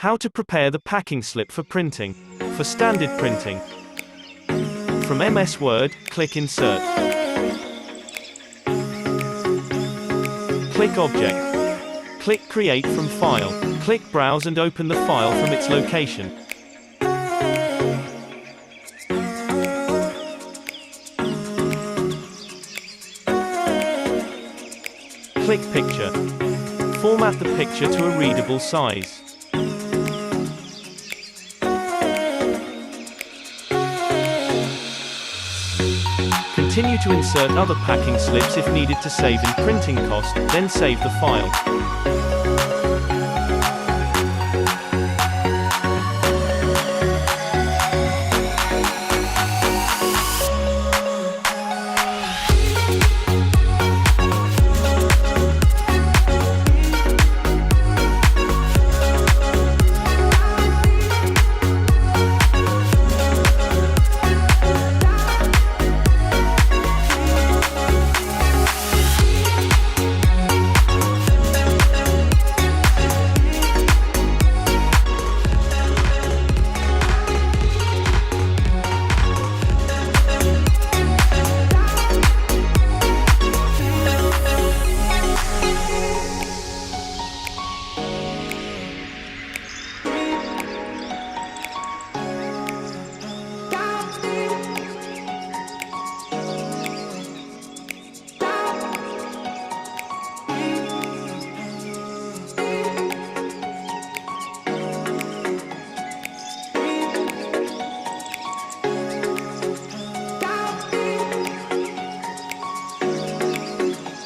How to prepare the packing slip for printing. For standard printing. From MS Word, click Insert. Click Object. Click Create from File. Click Browse and open the file from its location. Click Picture. Format the picture to a readable size. Continue to insert other packing slips if needed to save in printing cost, then save the file.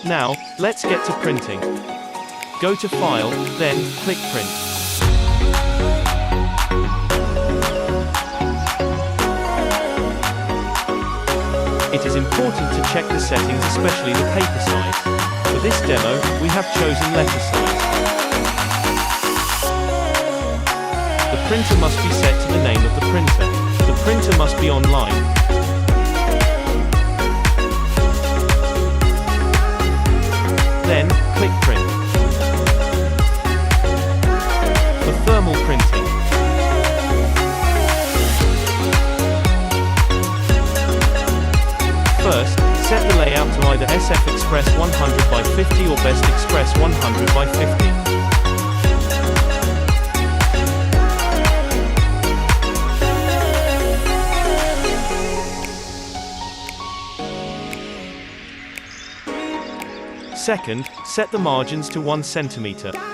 Now, let's get to printing. Go to File, then, click Print. It is important to check the settings, especially the paper size. For this demo, we have chosen letter size. The printer must be set to the name of the printer. The printer must be online. Then, click Print. For thermal printing. First, set the layout to either SF Express 100 by 50 or Best Express 100 by 50. Second, set the margins to 1 cm.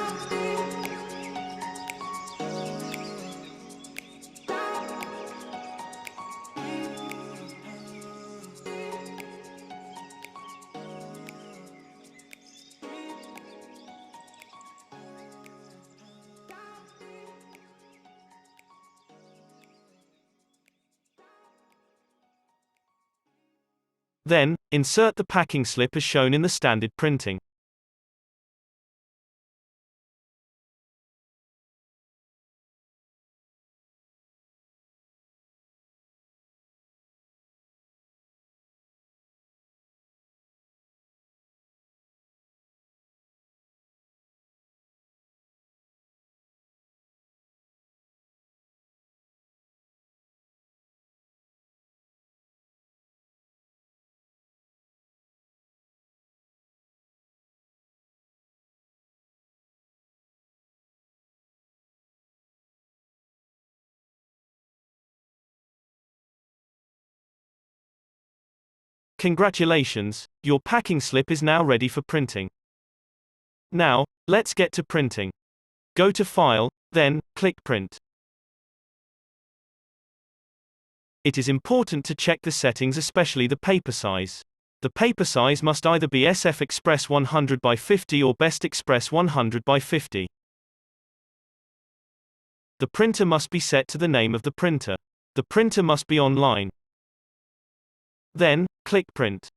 Then, insert the packing slip as shown in the standard printing. Congratulations, your packing slip is now ready for printing. Now, let's get to printing. Go to File, then, click Print. It is important to check the settings, especially the paper size. The paper size must either be SF Express 100 by 50 or Best Express 100 by 50. The printer must be set to the name of the printer. The printer must be online. Then, click Print.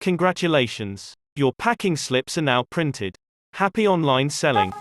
Congratulations! Your packing slips are now printed. Happy online selling!